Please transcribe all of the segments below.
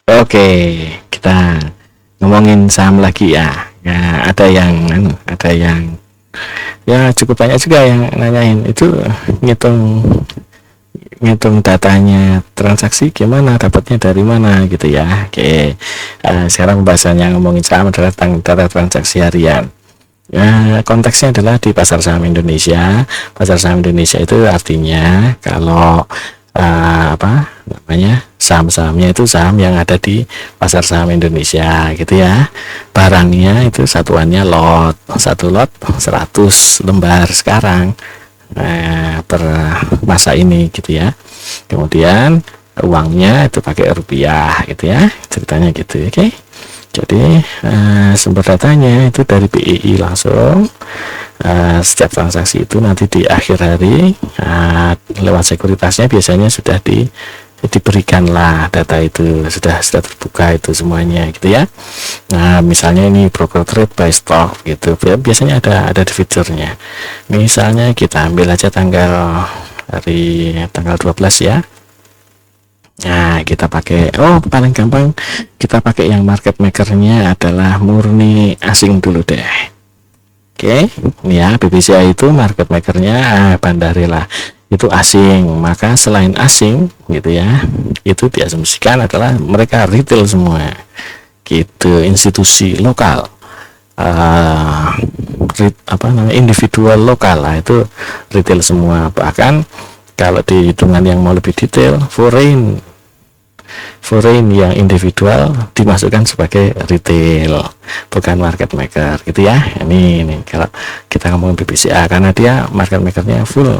Oke, kita ngomongin saham lagi ya. Ya, ada yang ya cukup banyak juga yang nanyain itu ngitung ngitung datanya transaksi gimana, dapatnya dari mana gitu ya. Oke, sekarang pembahasannya ngomongin saham adalah tentang data transaksi harian. Ya, konteksnya adalah di pasar saham Indonesia. Pasar saham Indonesia itu artinya kalau apa namanya, saham-sahamnya itu saham yang ada di pasar saham Indonesia gitu ya. Barangnya itu satuannya lot, satu lot 100 lembar sekarang per masa ini gitu ya. Kemudian uangnya itu pakai rupiah gitu ya, ceritanya gitu. Oke, jadi sumber datanya itu dari BI langsung. Setiap transaksi itu nanti di akhir hari lewat sekuritasnya biasanya sudah diberikanlah data itu, sudah terbuka itu semuanya gitu ya. Nah, misalnya ini broker trade by stock gitu, biasanya ada di fiturnya. Misalnya kita ambil aja tanggal 12 ya. Nah, kita pakai paling gampang kita pakai yang market makernya adalah murni asing dulu deh. Oke, ini ya BBCA itu market makernya Bandarela itu asing, maka selain asing gitu ya, itu diasumsikan adalah mereka retail semua gitu, institusi lokal, individual lokal lah, itu retail semua. Bahkan kalau di hitungan yang mau lebih detail, foreign yang individual dimasukkan sebagai retail, bukan market maker gitu ya. Ini kalau kita ngomong BBCA karena dia market makernya full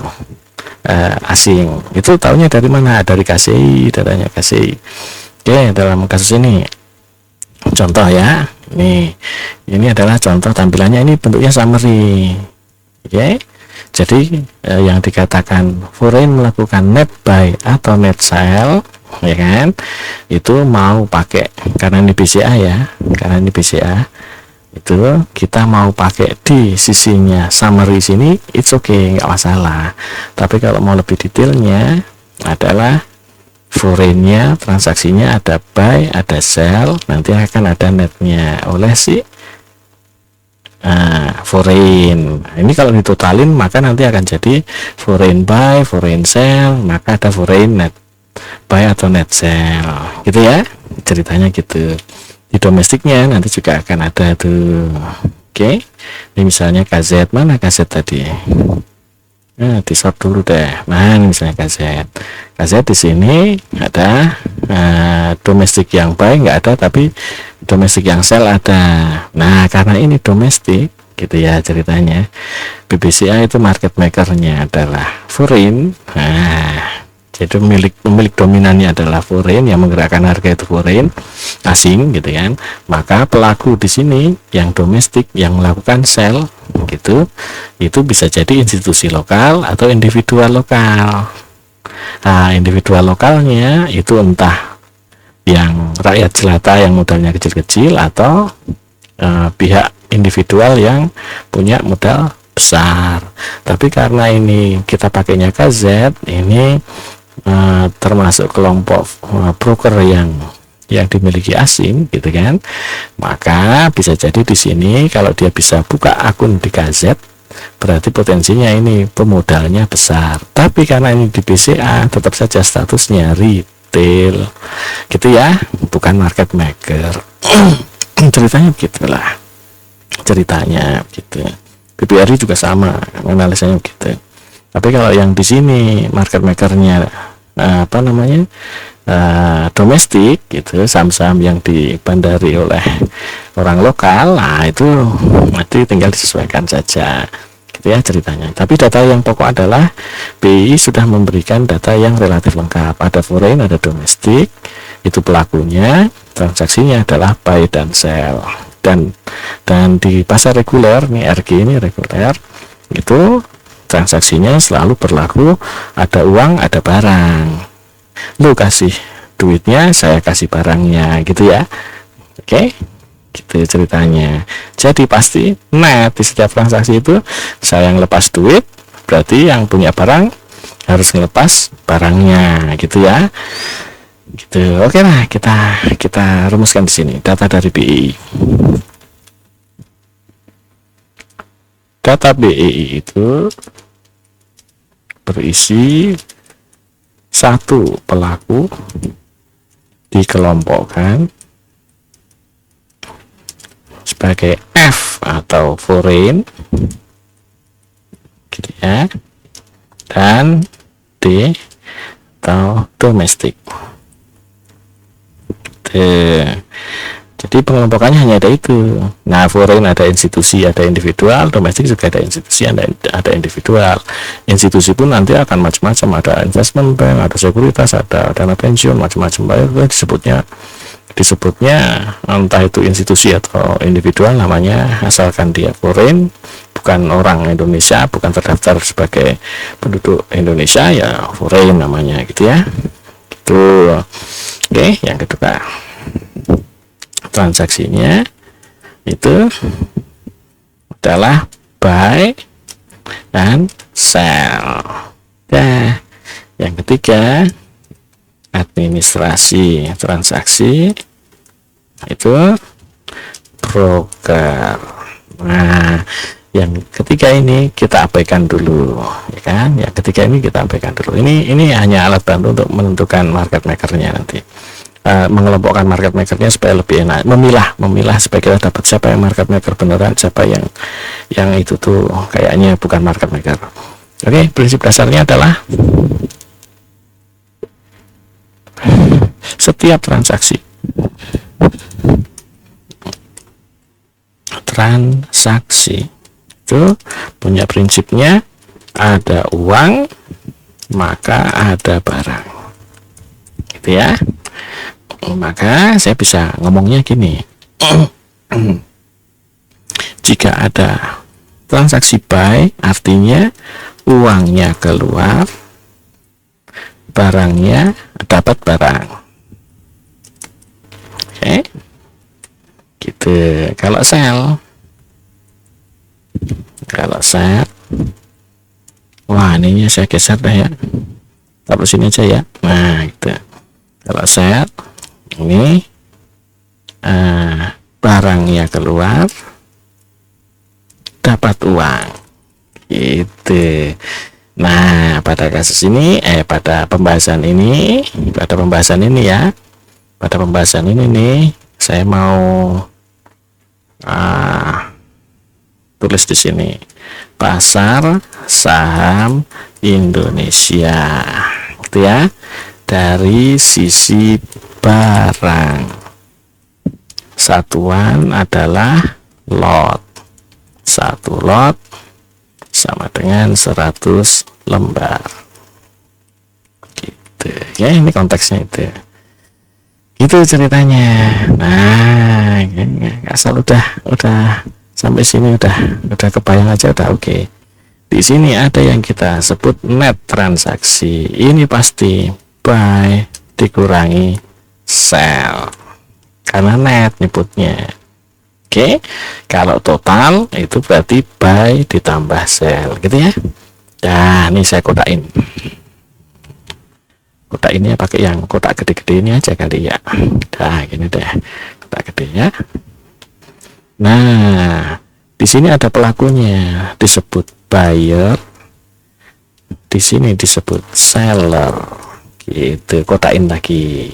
asing. Itu tahunya dari mana? Dari KCI, datanya KCI. Oke, dalam kasus ini contoh ya. Ini adalah contoh tampilannya, ini bentuknya summary. Oke. Jadi yang dikatakan foreign melakukan net buy atau net sell ya kan, itu mau pakai, karena ini BCA ya, karena ini BCA itu kita mau pakai di sisinya summary sini, it's okay, nggak masalah. Tapi kalau mau lebih detailnya adalah foreignnya, transaksinya ada buy ada sell, nanti akan ada netnya oleh si foreign. Ini kalau ditotalin maka nanti akan jadi foreign buy, foreign sell, maka ada foreign net buy atau net sell gitu ya, ceritanya gitu. Di domestiknya nanti juga akan ada tuh. Oke, ini misalnya KZ, mana KZ tadi? Nah, di short dulu deh. Nah, ini misalnya KZ di sini ada domestik yang buy nggak ada, tapi domestik yang sell ada. Nah, karena ini domestik gitu ya ceritanya, BBCA itu market makernya adalah foreign. Nah, jadi pemilik dominannya adalah foreign, yang menggerakkan harga itu foreign, asing gitu kan. Maka pelaku di sini yang domestik yang melakukan sell gitu, itu bisa jadi institusi lokal atau individual lokal. Nah, individual lokalnya itu entah yang rakyat jelata yang modalnya kecil-kecil atau pihak individual yang punya modal besar. Tapi karena ini kita pakainya KZ, ini termasuk kelompok broker yang dimiliki asing gitu kan, maka bisa jadi di sini kalau dia bisa buka akun di KZ, berarti potensinya ini pemodalnya besar. Tapi karena ini di BCA, tetap saja statusnya retail gitu ya, bukan market maker. Ceritanya begitulah, ceritanya gitu. BBRI juga sama analisanya begitu. Tapi kalau yang di sini market makernya domestik gitu, saham-saham yang dibandari oleh orang lokal, nah itu nanti tinggal disesuaikan saja gitu ya ceritanya. Tapi data yang pokok adalah BI sudah memberikan data yang relatif lengkap, ada foreign, ada domestik, itu pelakunya, transaksinya adalah buy dan sell, dan di pasar reguler nih, RG ini reguler, itu transaksinya selalu berlaku ada uang ada barang, lu kasih duitnya saya kasih barangnya gitu ya. Oke, gitu ceritanya. Jadi pasti net di setiap transaksi itu saya yang lepas duit, berarti yang punya barang harus ngelepas barangnya gitu ya. gitu. Oke lah, kita rumuskan di sini data dari BEI. Data BEI itu berisi satu pelaku dikelompokkan sebagai F atau foreign gitu ya, dan D atau domestik. Jadi pengelompokannya hanya ada itu. Nah, foreign ada institusi, ada individual, domestik juga ada institusi, ada individual. Institusi pun nanti akan macam-macam, ada investment bank, ada sekuritas, ada dana pensiun, macam-macam. Disebutnya entah itu institusi atau individual, namanya asalkan dia foreign, bukan orang Indonesia, bukan terdaftar sebagai penduduk Indonesia, ya foreign namanya gitu ya. Itu. Oke, yang kedua, transaksinya itu adalah buy dan sell. Nah, yang ketiga, administrasi transaksi itu broker. Nah, yang ketiga ini kita abaikan dulu, ya kan? Yang ketiga ini kita abaikan dulu. Ini hanya alat bantu untuk menentukan market makernya nanti. Mengelompokkan market makernya supaya lebih enak, memilah supaya kita dapat siapa yang market maker beneran, siapa yang itu tuh kayaknya bukan market maker. Oke, prinsip dasarnya adalah setiap transaksi itu punya prinsipnya, ada uang maka ada barang gitu ya. Maka saya bisa ngomongnya gini, jika ada transaksi buy artinya uangnya keluar, barangnya dapat barang. Oke, gitu. Kalau sell, wah ininya saya geser dah ya, taruh sini aja ya. Nah gitu. Kalau sell ini barangnya keluar, dapat uang gitu. Nah, pada kasus ini pada pembahasan ini ya, pada pembahasan ini nih saya mau tulis di sini pasar saham Indonesia gitu ya, dari sisi barang. Satuan adalah lot. Satu lot sama dengan 100 lembar. Gitu. Ya, ini konteksnya itu. Itu ceritanya. Nah, asal udah sampai sini udah kebayang aja udah oke. Di sini ada yang kita sebut net transaksi. Ini pasti buy dikurangi sell, karena net nyebutnya. Oke, kalau total itu berarti buy ditambah sell gitu ya. Nah, ini saya kodakin. Kotak ini pakai yang kotak gede-gede ini aja kali ya. Nah, gini deh, kotak gede ya. Nah, di sini ada pelakunya, disebut buyer. Di sini disebut seller. Gitu, kotakin lagi.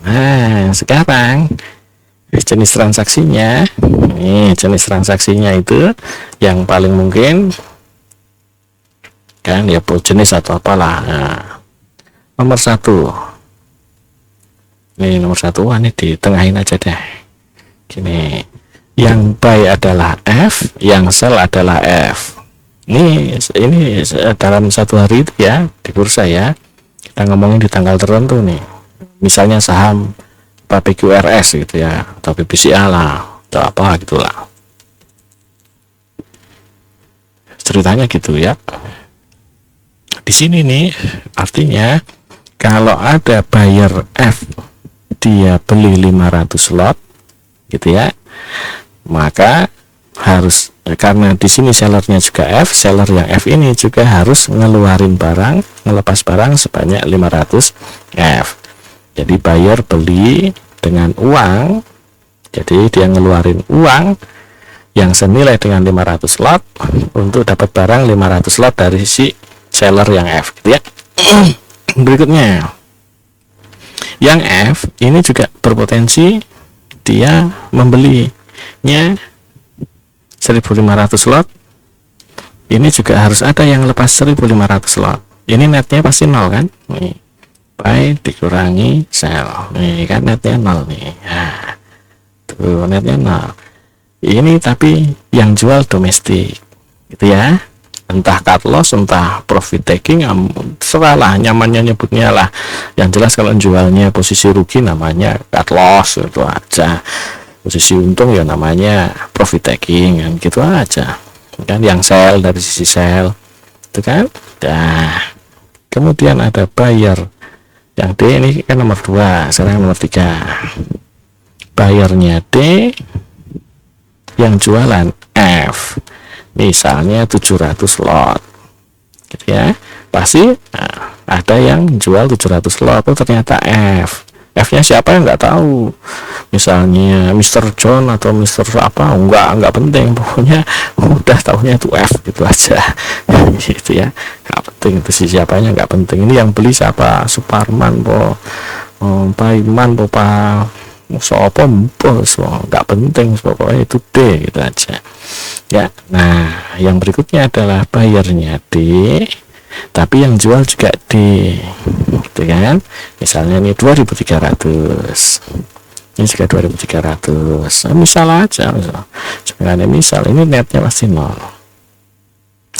Nah, sekarang jenis transaksinya, ini jenis transaksinya itu yang paling mungkin kan ya, jenis atau apalah. Nah, nomor satu, ini nomor satu, ini ditengahin aja deh gini, yang buy adalah F, yang sell adalah F. Ini dalam satu hari itu ya, di bursa ya, kita ngomongin di tanggal tertentu nih, misalnya saham PQRS gitu ya, atau BBCA lah, atau apa gitulah, ceritanya gitu ya. Di sini nih artinya kalau ada buyer F, dia beli 500 lot gitu ya, maka harus, karena di sini sellernya juga F, seller yang F ini juga harus ngeluarin barang, ngelepas barang sebanyak 500 F. Jadi buyer beli dengan uang, jadi dia ngeluarin uang yang senilai dengan 500 lot untuk dapat barang 500 lot dari si seller yang F, gitu ya. Berikutnya yang F ini juga berpotensi dia membelinya 1.500 lot, ini juga harus ada yang lepas 1.500 lot. Ini netnya pasti 0 kan, nih buy dikurangi sell, nih kan netnya 0 nih. Nah, tuh netnya 0. Ini tapi yang jual domestik, gitu ya, entah cut loss entah profit taking, seralah, nyamannya nyebutnya lah. Yang jelas kalau jualnya posisi rugi namanya cut loss, itu aja. Posisi untung ya namanya profit taking, kan gitu aja kan. Yang sell dari sisi sell itu kan. Nah, kemudian ada buyer yang D, ini kan nomor 2, sekarang nomor 3. Bayarnya D, yang jualan F, misalnya 700 lot, gitu ya. Pasti ada yang jual 700 lot, itu ternyata F. F-nya siapa yang nggak tahu, misalnya Mr. John atau Mr. apa, nggak penting, pokoknya udah tahunya itu F, gitu aja. Gitu ya, nggak penting itu si siapanya, nggak penting. Ini yang beli siapa, Suparman po, Pak Iman po, Pak Sopo, nggak penting, pokoknya itu D, gitu aja ya. Nah, yang berikutnya adalah bayarnya D, tapi yang jual juga D, gitu kan. Misalnya ini 2.300, ini juga 2.300, misal aja, misal ini netnya pasti 0.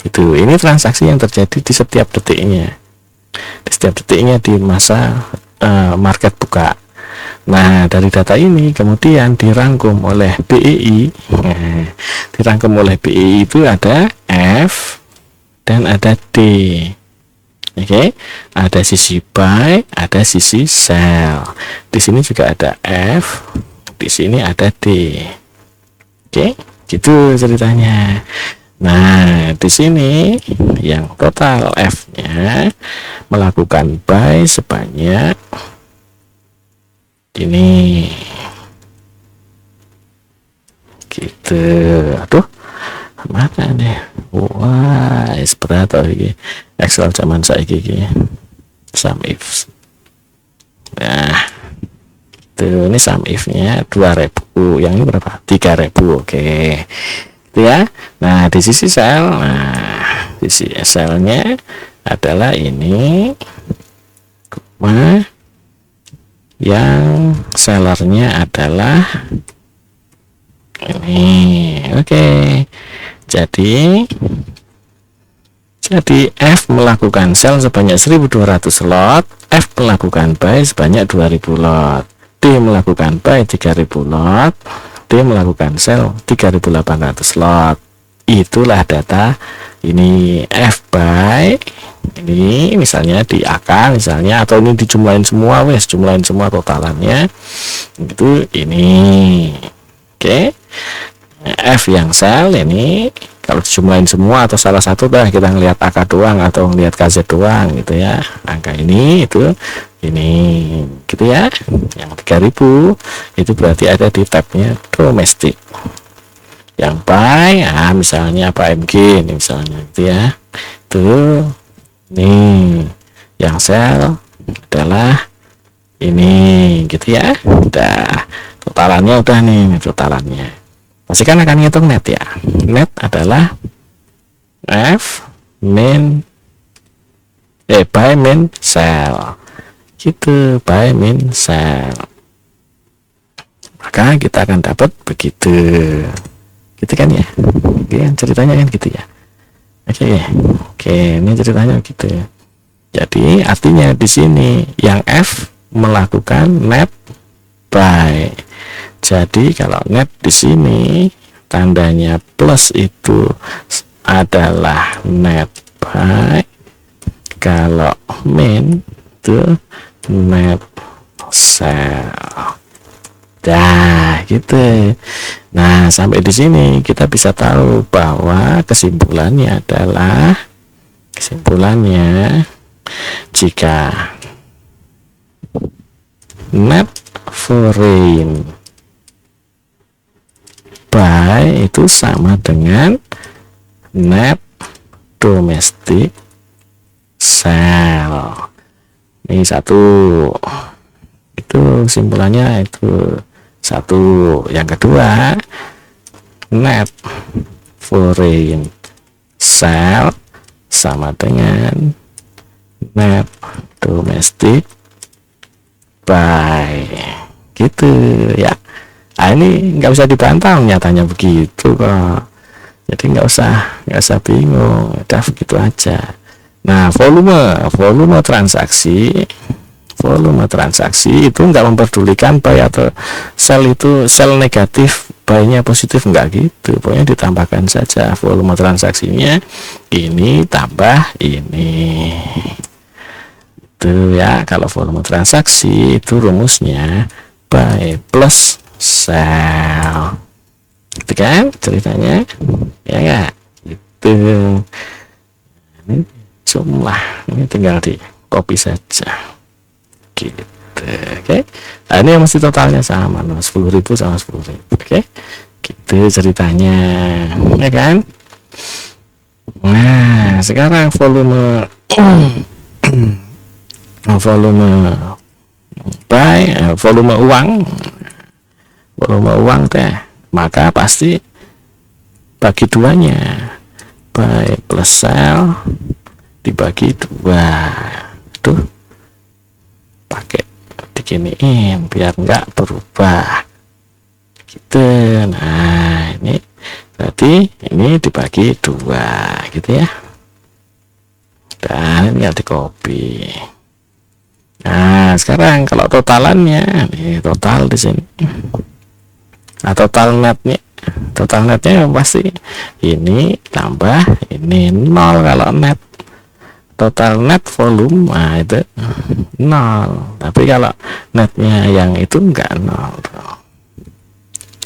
Itu, ini transaksi yang terjadi di setiap detiknya, di masa market buka. Nah, dari data ini kemudian dirangkum oleh BEI. Dirangkum oleh BEI itu ada F dan ada D. Oke, ada sisi buy, ada sisi sell. Di sini juga ada F, di sini ada D. Oke, gitu ceritanya. Nah, di sini yang total F-nya melakukan buy sebanyak ini, gitu. Aduh, mana nih? Wah, berat lagi Excel zaman saya gini. Sum if. Nah, itu ini sum if-nya 2.000, yang ini berapa? 3.000. Oke, itu ya. Nah, di sisi sell, nah di sisi sell-nya adalah ini, yang sellernya adalah ini. Oke, jadi F melakukan sell sebanyak 1.200 lot, F melakukan buy sebanyak 2.000 lot, D melakukan buy 3.000 lot, D melakukan sell 3.800 lot. Itulah data ini F buy, ini misalnya di AK misalnya, atau ini dijumlahin semua, jumlahin semua totalannya itu ini. Oke, F yang sell ini kalau dijumlahin semua atau salah satu, dah kita ngelihat AK doang atau ngelihat KZ doang, gitu ya. Angka ini itu ini, gitu ya. Yang 3.000 itu berarti ada di tabnya domestik. Yang buy, misalnya apa, MG ini misalnya, gitu ya. Itu nih, yang sell adalah ini, gitu ya. Udah totalannya, udah nih totalannya. Pasti kan akan ngitung net ya. Net adalah F min buy min sell, gitu, buy min sell. Maka kita akan dapat begitu, gitu kan ya. Oke, ceritanya kan gitu ya. Oke, ini ceritanya gitu. Jadi artinya di sini yang F melakukan net buy. Jadi kalau net di sini tandanya plus itu adalah net buy, kalau min itu net sell. Nah, gitu. Nah, sampai di sini kita bisa tahu bahwa kesimpulannya jika net foreign buy itu sama dengan net domestic sell. Ini satu, itu kesimpulannya itu satu. Yang kedua, net foreign sell sama dengan net domestic buy, gitu ya. Nah, ini nggak usah dibantah, nyatanya begitu kok. Jadi nggak usah bingung, udah begitu aja. Nah, volume transaksi itu nggak memperdulikan buy atau sell, itu sell negatif, buy-nya positif, nggak gitu. Pokoknya ditambahkan saja volume transaksinya, ini tambah ini. Itu ya, kalau volume transaksi itu rumusnya buy plus sell. Gitu kan ceritanya, ya nggak? Itu ini jumlah, ini tinggal di copy saja. Gitu, oke. Nah, ini yang mesti totalnya sama, 10.000 sama 10.000, oke. Gitu ceritanya, ya kan. Nah, sekarang volume buy, volume uang teh, maka pasti bagi duanya, buy plus sell dibagi 2. Tuh, pakai diginiin biar nggak berubah gitu. Nah, ini berarti ini dibagi 2 gitu ya, dan tinggal di copy. Nah, sekarang kalau totalannya, nih total di sini. Nah, total netnya pasti ini tambah ini 0 kalau net. Total net volume, nah itu 0. Tapi kalau netnya yang itu enggak 0.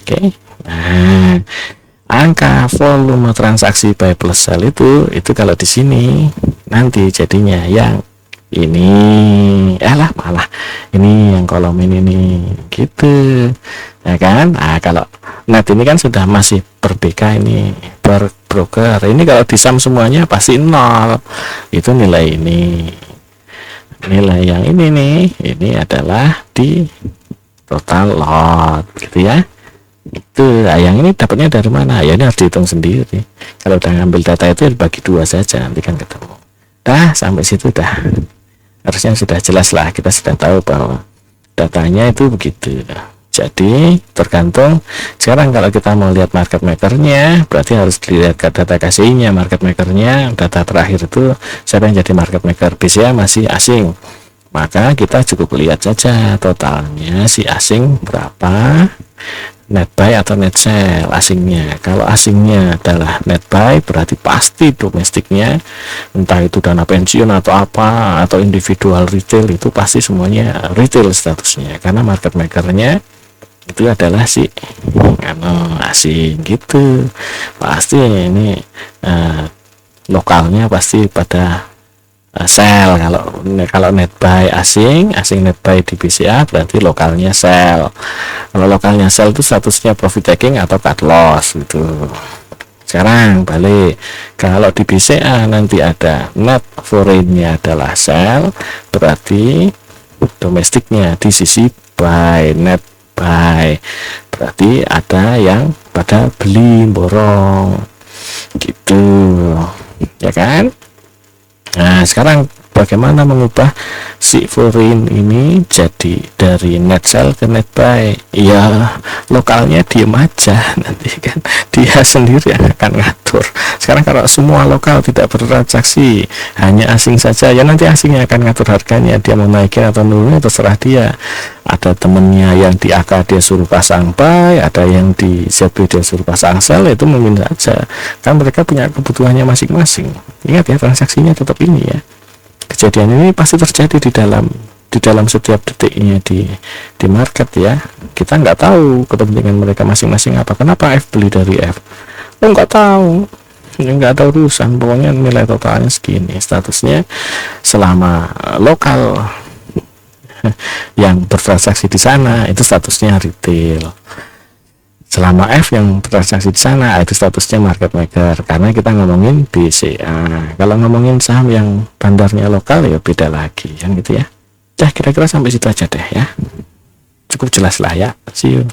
Oke. Nah, angka volume transaksi buy plus sell itu kalau di sini nanti jadinya yang ini, malah ini yang kolom ini gitu, ya kan. Nah, kalau net ini kan sudah masih per BK, ini per broker. Ini kalau di sum semuanya pasti 0. Itu nilai ini, nilai yang ini nih, ini adalah di total lot gitu ya. Itu, nah, yang ini dapatnya dari mana ya, ini harus dihitung sendiri. Kalau udah ngambil data itu dibagi 2 saja, nanti kan ketemu. Sampai situ harusnya sudah jelas lah, kita sudah tahu bahwa datanya itu begitu. Jadi tergantung, sekarang kalau kita mau lihat market makernya, berarti harus dilihat ke data KCI-nya market makernya. Data terakhir itu siapa yang jadi market maker, BCA masih asing, maka kita cukup lihat saja totalnya si asing berapa, net buy atau net sell asingnya. Kalau asingnya adalah net buy, berarti pasti domestiknya, entah itu dana pensiun atau apa, atau individual retail, itu pasti semuanya retail statusnya, karena market makernya itu adalah si asing gitu. Pasti ini lokalnya pasti pada sell. Kalau net buy asing net buy di BCA, berarti lokalnya sell. Kalau lokalnya sell itu statusnya profit taking atau cut loss gitu. Sekarang balik, kalau di BCA nanti ada net foreign-nya adalah sell, berarti domestiknya di sisi buy, net buy, berarti ada yang pada beli, borong gitu, ya kan. Nah, sekarang bagaimana mengubah si foreign ini jadi dari net sell ke net buy? Ya, lokalnya diem aja, nanti kan dia sendiri yang akan ngatur. Sekarang kalau semua lokal tidak bertransaksi, hanya asing saja, ya nanti asingnya akan ngatur harganya. Dia mau naikin atau nurunin terserah dia. Ada temennya yang di AK dia suruh pasang buy, ada yang di ZB dia suruh pasang sell, itu mungkin saja. Kan mereka punya kebutuhannya masing-masing. Ingat ya, transaksinya tetap ini ya. Kejadian ini pasti terjadi di di dalam setiap detiknya di market ya. Kita nggak tahu kepentingan mereka masing-masing apa. Kenapa F beli dari F? Oh, nggak tahu, nggak ada urusan, pokoknya nilai totalnya segini, statusnya selama lokal yang bertransaksi di sana itu statusnya retail, selama F yang bertransaksi di sana itu statusnya market maker, karena kita ngomongin BCA. Kalau ngomongin saham yang bandarnya lokal ya beda lagi kan gitu ya. Kira-kira sampai situ aja deh ya, cukup jelas lah ya. See you.